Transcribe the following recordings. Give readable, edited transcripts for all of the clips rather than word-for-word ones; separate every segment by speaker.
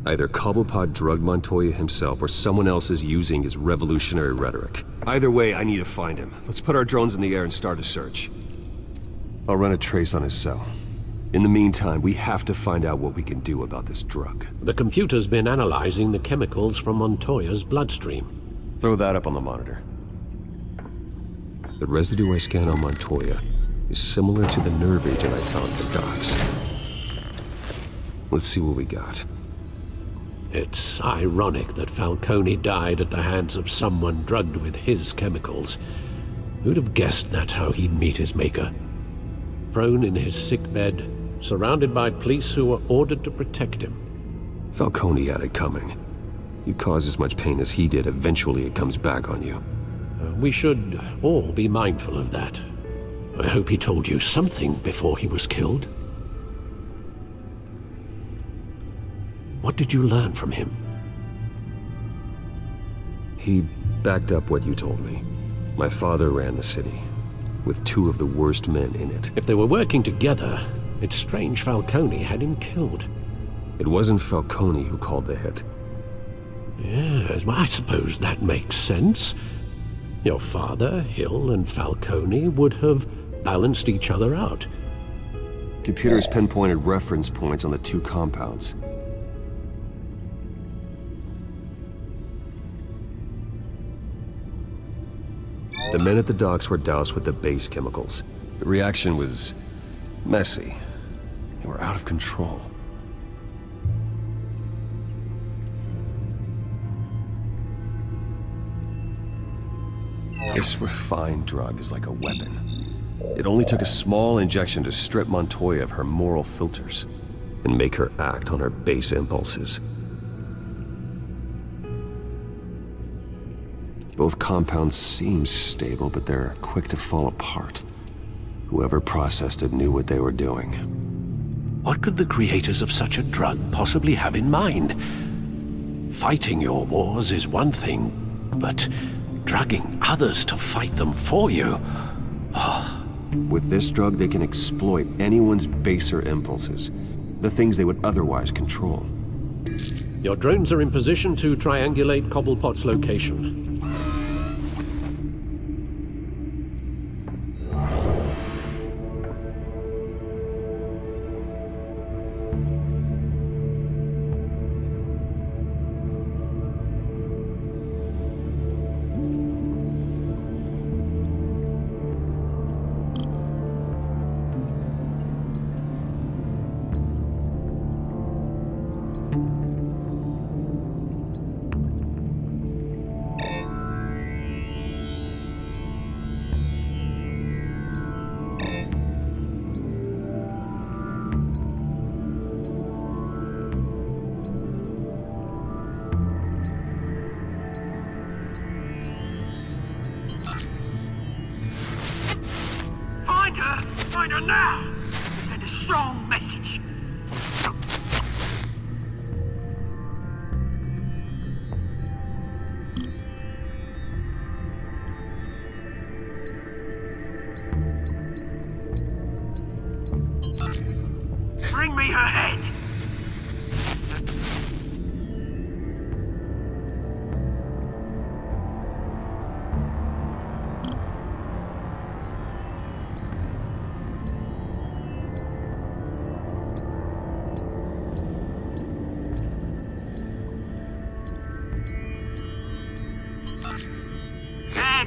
Speaker 1: Either Cobblepot drugged Montoya himself or someone else is using his revolutionary rhetoric. Either way, I need to find him. Let's put our drones in the air and start a search. I'll run a trace on his cell. In the meantime, we have to find out what we can do about this drug.
Speaker 2: The computer's been analyzing the chemicals from Montoya's bloodstream.
Speaker 1: Throw that up on the monitor. The residue I scanned on Montoya is similar to the nerve agent I found at the docks. Let's see what we got.
Speaker 2: It's ironic that Falcone died at the hands of someone drugged with his chemicals. Who'd have guessed that's how he'd meet his maker? Prone in his sickbed, surrounded by police who were ordered to protect him.
Speaker 1: Falcone had it coming. You cause as much pain as he did, eventually it comes back on you.
Speaker 2: We should all be mindful of that. I hope he told you something before he was killed. What did you learn from him?
Speaker 1: He backed up what you told me. My father ran the city, with two of the worst men in it.
Speaker 2: If they were working together, it's strange Falcone had him killed.
Speaker 1: It wasn't Falcone who called the hit.
Speaker 2: Yes, well, I suppose that makes sense. Your father, Hill, and Falcone would have balanced each other out.
Speaker 1: Computers pinpointed reference points on the two compounds. The men at the docks were doused with the base chemicals. The reaction was messy. They were out of control. This refined drug is like a weapon. It only took a small injection to strip Montoya of her moral filters and make her act on her base impulses. Both compounds seem stable, but they're quick to fall apart. Whoever processed it knew what they were doing.
Speaker 2: What could the creators of such a drug possibly have in mind? Fighting your wars is one thing, but drugging others to fight them for you? Oh.
Speaker 1: With this drug, they can exploit anyone's baser impulses, the things they would otherwise control.
Speaker 2: Your drones are in position to triangulate Cobblepot's location.
Speaker 3: Find her now! Send a strong message. Bring me her head!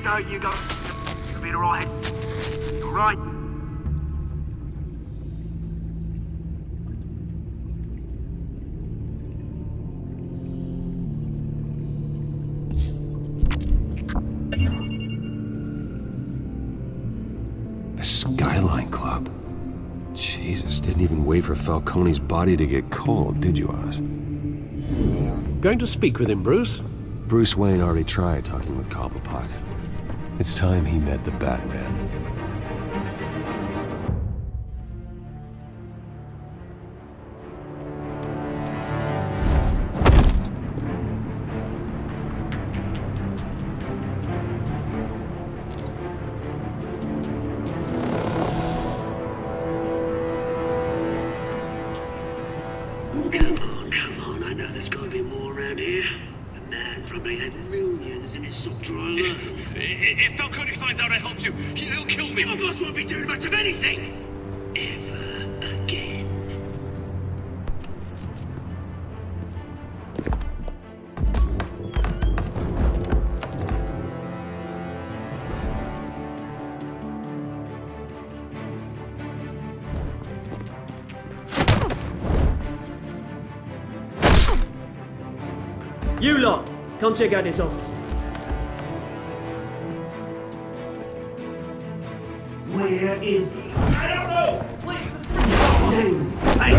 Speaker 3: There you go. You'll be alright. You're right.
Speaker 1: The Skyline Club. Jesus, didn't even wait for Falcone's body to get cold, did you, Oz?
Speaker 2: Going to speak with him, Bruce?
Speaker 1: Bruce Wayne already tried talking with Cobblepot. It's time he met the Batman.
Speaker 4: Come on, I know there's man probably had millions in his sock drawer alone.
Speaker 5: If Falcone finds out I helped you, he'll kill me.
Speaker 4: Your boss won't be doing much of anything! Ever again.
Speaker 6: You lot, come check out this office.
Speaker 4: Where is he?
Speaker 5: I don't know!
Speaker 4: Names. Hey,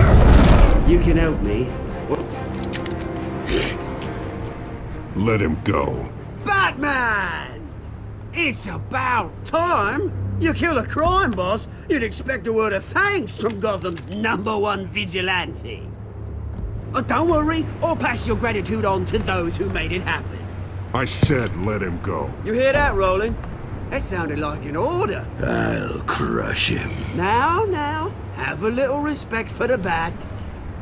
Speaker 4: you can help me.
Speaker 1: Let him go.
Speaker 4: Batman! It's about time! You kill a crime boss, you'd expect a word of thanks from Gotham's #1 vigilante. But don't worry, I'll pass your gratitude on to those who made it happen.
Speaker 1: I said let him go.
Speaker 4: You hear that, Roland? That sounded like an order.
Speaker 7: I'll crush him.
Speaker 4: Now, have a little respect for the Bat.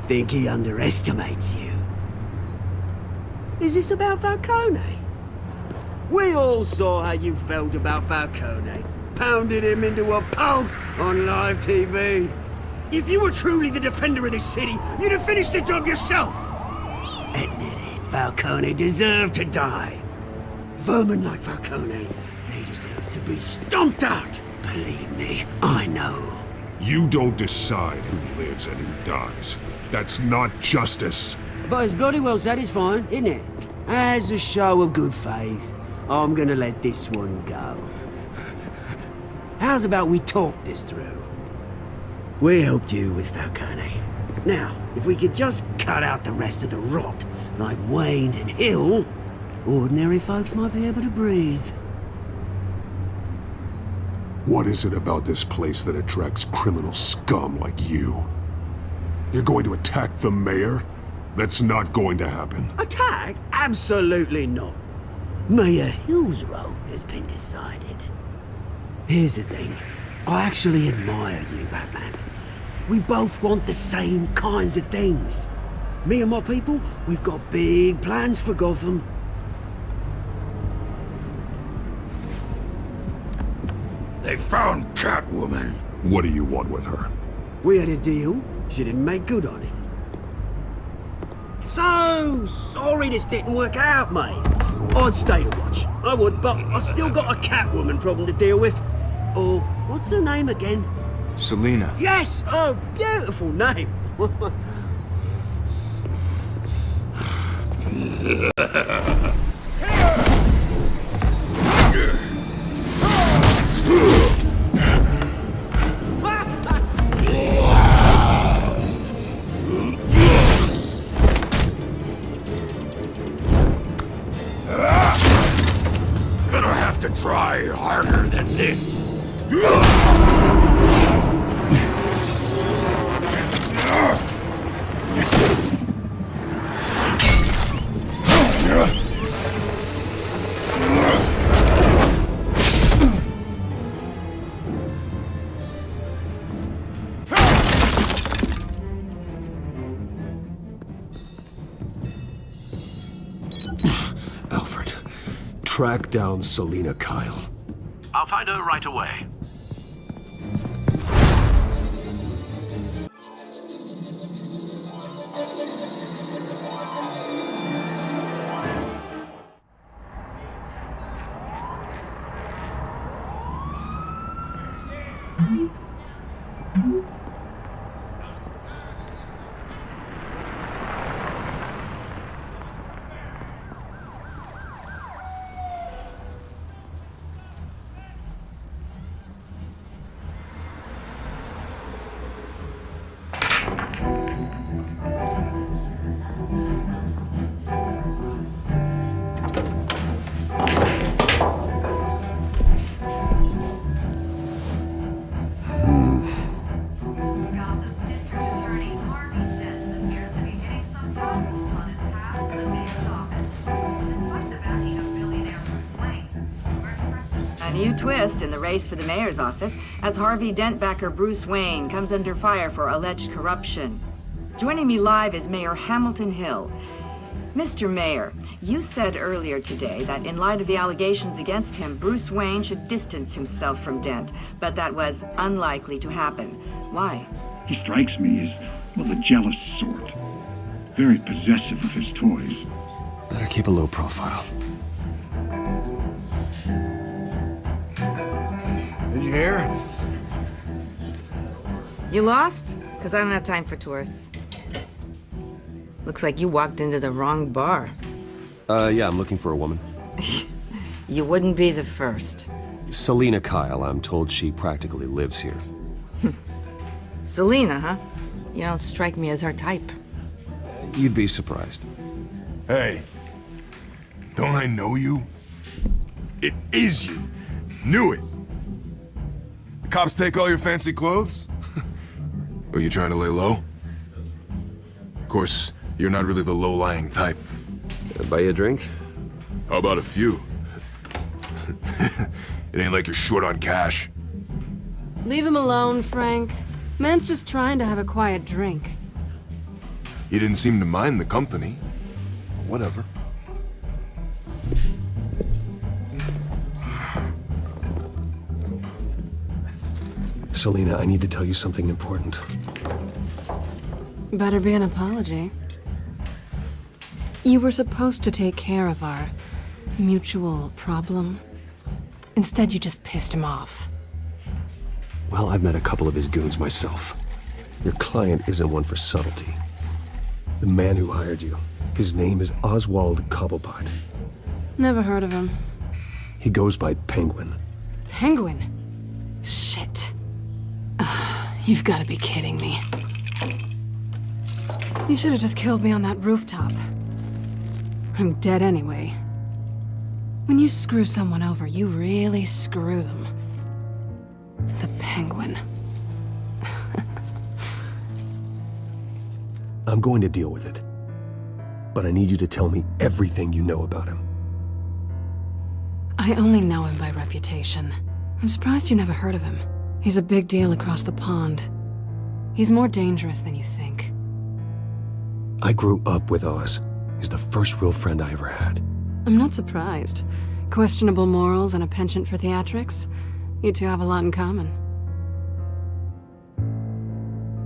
Speaker 4: Think he underestimates you. Is this about Falcone? We all saw how you felt about Falcone. Pounded him into a pulp on live TV. If you were truly the defender of this city, you'd have finished the job yourself. Admit it, Falcone deserved to die. Vermin like Falcone, they deserve to be stomped out. Believe me, I know.
Speaker 1: You don't decide who lives and who dies. That's not justice.
Speaker 4: But it's bloody well satisfying, isn't it? As a show of good faith, I'm gonna let this one go. How's about we talk this through? We helped you with Falcone. Now, if we could just cut out the rest of the rot, like Wayne and Hill, ordinary folks might be able to breathe.
Speaker 1: What is it about this place that attracts criminal scum like you? You're going to attack the mayor? That's not going to happen.
Speaker 4: Attack? Absolutely not. Mayor Hill's role has been decided. Here's the thing. I actually admire you, Batman. We both want the same kinds of things. Me and my people, we've got big plans for Gotham.
Speaker 7: They found Catwoman.
Speaker 1: What do you want with her?
Speaker 4: We had a deal. She didn't make good on it. So sorry this didn't work out, mate. I'd stay to watch. I would, but I still got a Catwoman problem to deal with. Oh, what's her name again?
Speaker 7: Selina.
Speaker 4: Yes! Oh, beautiful name.
Speaker 7: Gonna have to try harder than this.
Speaker 1: Alfred, track down Selina Kyle.
Speaker 3: I'll find her right away.
Speaker 8: A new twist in the race for the mayor's office as Harvey Dent-backer Bruce Wayne comes under fire for alleged corruption. Joining me live is Mayor Hamilton Hill. Mr. Mayor, You said earlier today that in light of the allegations against him, Bruce Wayne should distance himself from Dent, but that was unlikely to happen. Why?
Speaker 9: He strikes me as, well, the jealous sort. Very possessive of his toys.
Speaker 1: Better keep a low profile.
Speaker 7: Did you hear?
Speaker 10: You lost? Because I don't have time for tourists. Looks like you walked into the wrong bar.
Speaker 1: Yeah, I'm looking for a woman.
Speaker 10: You wouldn't be the first.
Speaker 1: Selina Kyle, I'm told she practically lives here.
Speaker 10: Selina, huh? You don't strike me as her type.
Speaker 1: You'd be surprised.
Speaker 7: Hey, don't I know you? It is you. Knew it. The cops take all your fancy clothes? Are you trying to lay low? Of course, you're not really the low-lying type.
Speaker 1: Buy you a drink?
Speaker 7: How about a few? It ain't like you're short on cash.
Speaker 11: Leave him alone, Frank. Man's just trying to have a quiet drink.
Speaker 7: You didn't seem to mind the company. Whatever.
Speaker 1: Selina, I need to tell you something important.
Speaker 11: Better be an apology. You were supposed to take care of our mutual problem. Instead, you just pissed him off.
Speaker 1: Well, I've met a couple of his goons myself. Your client isn't one for subtlety. The man who hired you, his name is Oswald Cobblepot.
Speaker 11: Never heard of him.
Speaker 1: He goes by Penguin.
Speaker 11: Penguin? Shit. Ugh, you've got to be kidding me. You should have just killed me on that rooftop. I'm dead anyway. When you screw someone over, you really screw them. The Penguin.
Speaker 1: I'm going to deal with it. But I need you to tell me everything you know about him.
Speaker 11: I only know him by reputation. I'm surprised you never heard of him. He's a big deal across the pond. He's more dangerous than you think.
Speaker 1: I grew up with Oz. He's the first real friend I ever had.
Speaker 11: I'm not surprised. Questionable morals and a penchant for theatrics. You two have a lot in common.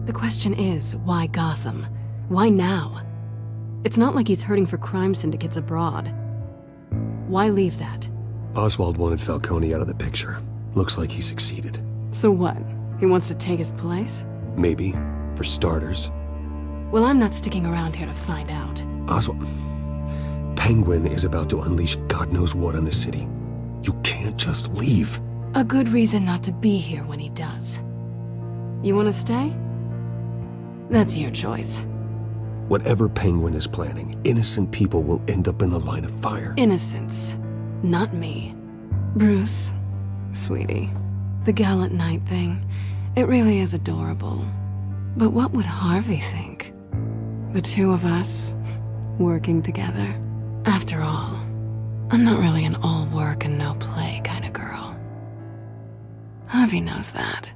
Speaker 11: The question is, why Gotham? Why now? It's not like he's hurting for crime syndicates abroad. Why leave that?
Speaker 1: Oswald wanted Falcone out of the picture. Looks like he succeeded.
Speaker 11: So what? He wants to take his place?
Speaker 1: Maybe, for starters.
Speaker 11: Well, I'm not sticking around here to find out.
Speaker 1: Oswald... Penguin is about to unleash God knows what on the city. You can't just leave.
Speaker 11: A good reason not to be here when he does. You want to stay? That's your choice.
Speaker 1: Whatever Penguin is planning, innocent people will end up in the line of fire.
Speaker 11: Innocence. Not me. Bruce, sweetie, the gallant knight thing, it really is adorable. But what would Harvey think? The two of us, working together. After all, I'm not really an all work and no play kind of girl. Harvey knows that.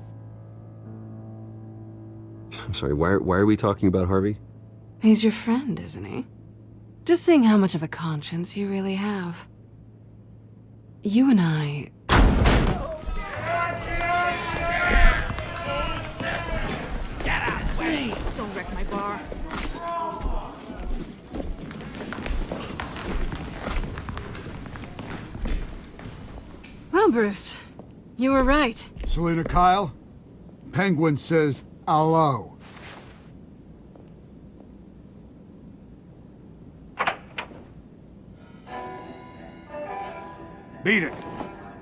Speaker 1: I'm sorry, why are we talking about Harvey?
Speaker 11: He's your friend, isn't he? Just seeing how much of a conscience you really have. You and I...
Speaker 10: Get out of the way! Don't wreck my bar.
Speaker 11: Well, Bruce, you were right.
Speaker 12: Selina Kyle, Penguin says hello. Beat it.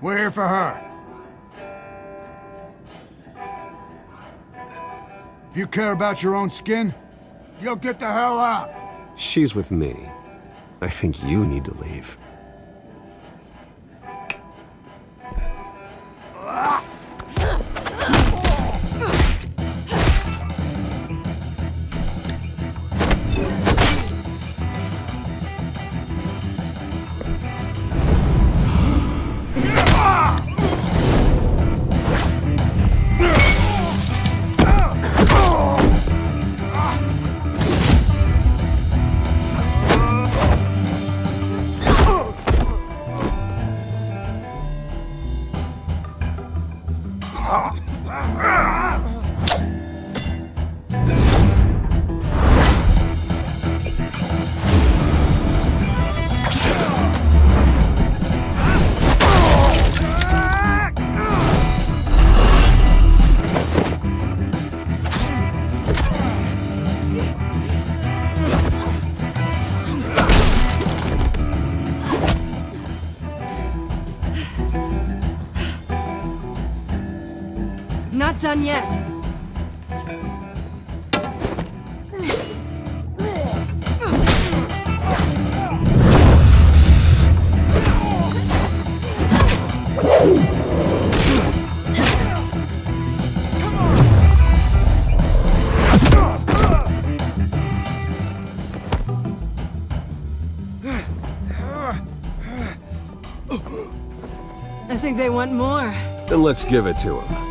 Speaker 12: We're here for her. If you care about your own skin, you'll get the hell out.
Speaker 1: She's with me. I think you need to leave.
Speaker 11: not done yet. I think they want more.
Speaker 1: Then let's give it to him.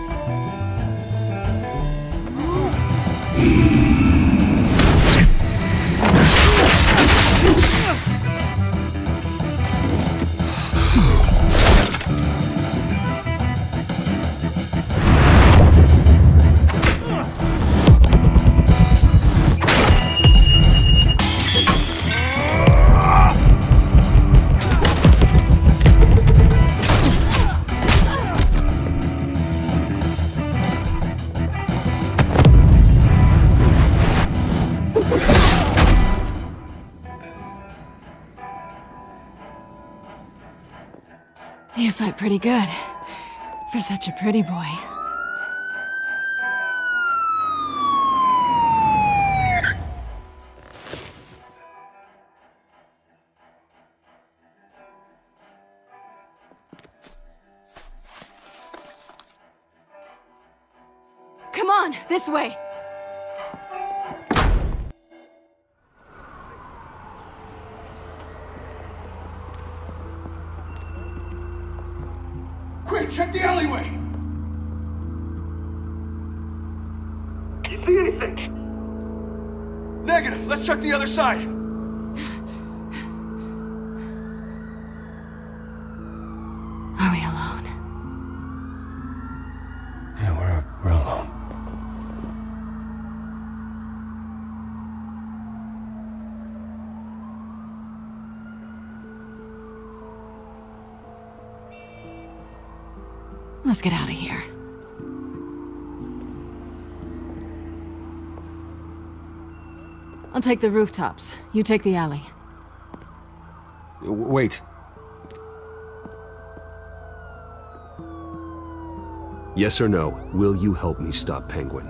Speaker 11: You fight pretty good. For such a pretty boy. Come on, this way!
Speaker 12: Quick, check the alleyway!
Speaker 3: You see anything?
Speaker 12: Negative. Let's check the other side.
Speaker 11: Are we alone?
Speaker 1: Yeah, we're alone.
Speaker 11: Let's get out of here. I'll take the rooftops. You take the alley.
Speaker 1: Wait. Yes or no, will you help me stop Penguin?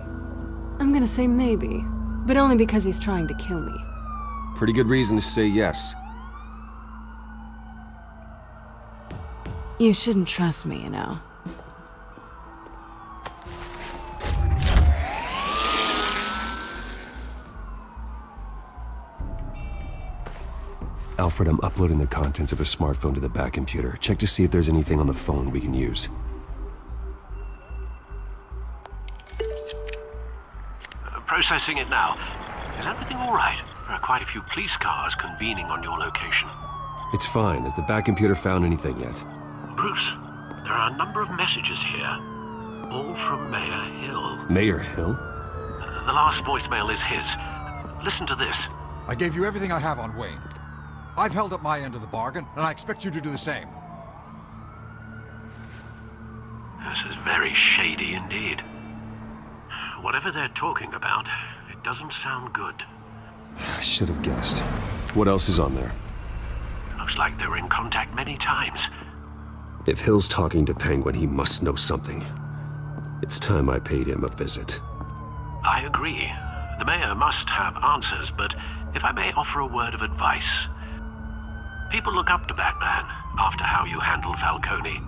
Speaker 11: I'm gonna say maybe, but only because he's trying to kill me.
Speaker 1: Pretty good reason to say yes.
Speaker 11: You shouldn't trust me, you know.
Speaker 1: Alfred, I'm uploading the contents of a smartphone to the back computer. Check to see if there's anything on the phone we can use.
Speaker 2: Processing it now. Is everything all right? There are quite a few police cars convening on your location.
Speaker 1: It's fine. Has the back computer found anything yet?
Speaker 2: Bruce, there are a number of messages here. All from Mayor Hill.
Speaker 1: Mayor Hill?
Speaker 2: The last voicemail is his. Listen to this.
Speaker 13: I gave you everything I have on Wayne. I've held up my end of the bargain, and I expect you to do the same.
Speaker 2: This is very shady indeed. Whatever they're talking about, it doesn't sound good.
Speaker 1: I should have guessed. What else is on there?
Speaker 2: Looks like they were in contact many times.
Speaker 1: If Hill's talking to Penguin, he must know something. It's time I paid him a visit.
Speaker 2: I agree. The mayor must have answers, but if I may offer a word of advice. People look up to Batman after how you handled Falcone.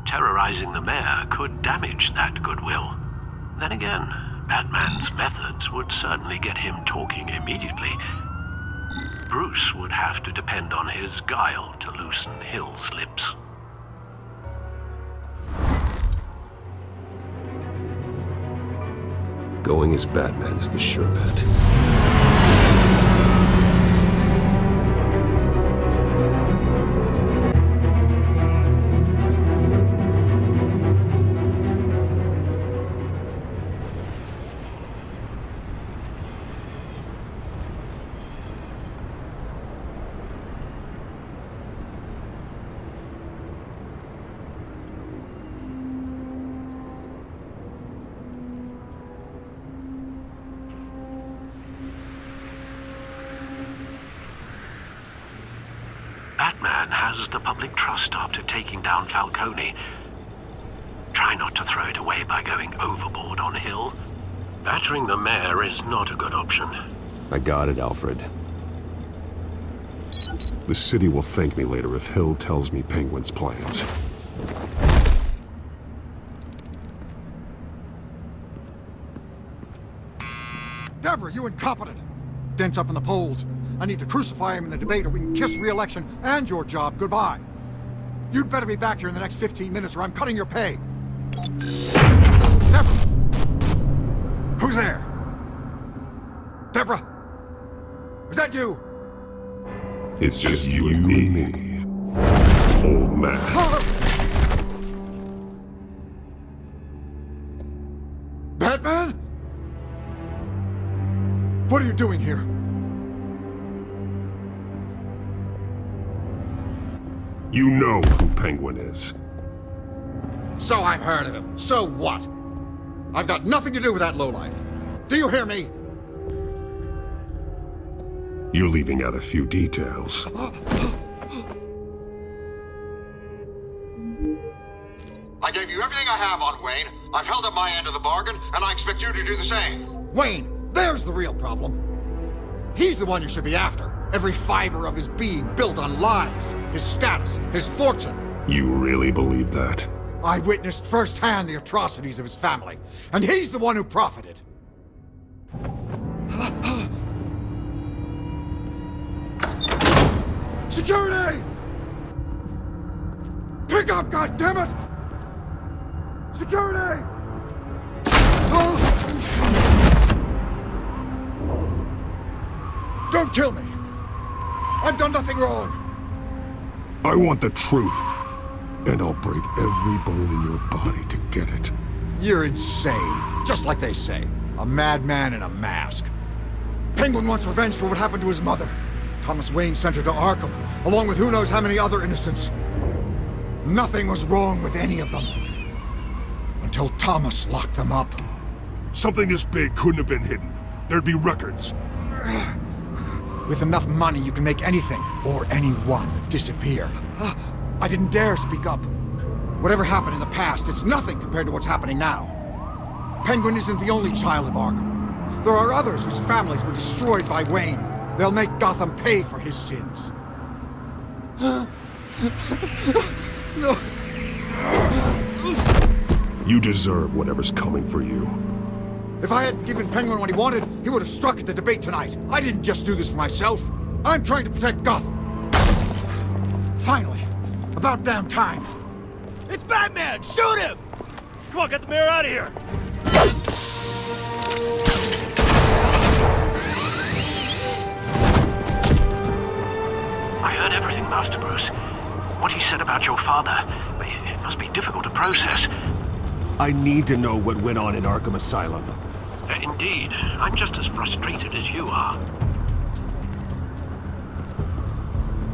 Speaker 2: Terrorizing the mayor could damage that goodwill. Then again, Batman's methods would certainly get him talking immediately. Bruce would have to depend on his guile to loosen Hill's lips.
Speaker 1: Going as Batman is the sure bet.
Speaker 2: Batman has the public trust after taking down Falcone. Try Try not to throw it away by going overboard on Hill. Battering the mayor is not a good option.
Speaker 1: I got it, Alfred. The city will thank me later if Hill tells me Penguin's plans.
Speaker 13: Deborah, you incompetent! Dent's up in the polls. I need to crucify him in the debate or we can kiss re-election and your job goodbye. You'd better be back here in the next 15 minutes or I'm cutting your pay. Deborah! Who's there? Deborah! Is that you?
Speaker 1: It's just you and me, old man.
Speaker 13: Batman? What are you doing here?
Speaker 1: You know who Penguin is.
Speaker 13: So I've heard of him. So what? I've got nothing to do with that lowlife. Do you hear me?
Speaker 1: You're leaving out a few details.
Speaker 13: I gave you everything I have on Wayne. I've held up my end of the bargain, and I expect you to do the same. Wayne, there's the real problem. He's the one you should be after. Every fiber of his being built on lies, his status, his fortune.
Speaker 1: You really believe that?
Speaker 13: I witnessed firsthand the atrocities of his family, and he's the one who profited. Security! Pick up, goddammit! Security! Don't kill me! I've done nothing wrong!
Speaker 1: I want the truth, and I'll break every bone in your body to get it.
Speaker 13: You're insane, just like they say. A madman in a mask. Penguin wants revenge for what happened to his mother. Thomas Wayne sent her to Arkham, along with who knows how many other innocents. Nothing was wrong with any of them. Until Thomas locked them up.
Speaker 1: Something this big couldn't have been hidden. There'd be records.
Speaker 13: With enough money, you can make anything, or anyone, disappear. I didn't dare speak up. Whatever happened in the past, it's nothing compared to what's happening now. Penguin isn't the only child of Arkham. There are others whose families were destroyed by Wayne. They'll make Gotham pay for his sins. No.
Speaker 1: You deserve whatever's coming for you.
Speaker 13: If I hadn't given Penguin what he wanted, he would have struck at the debate tonight. I didn't just do this for myself. I'm trying to protect Gotham. Finally. About damn time.
Speaker 3: It's Batman! Shoot him! Come on, get the mayor out of here!
Speaker 2: I heard everything, Master Bruce. What he said about your father, it must be difficult to process.
Speaker 1: I need to know what went on in Arkham Asylum.
Speaker 2: Indeed. I'm just as frustrated as you are.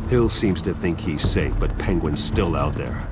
Speaker 1: Hill seems to think he's safe, but Penguin's still out there.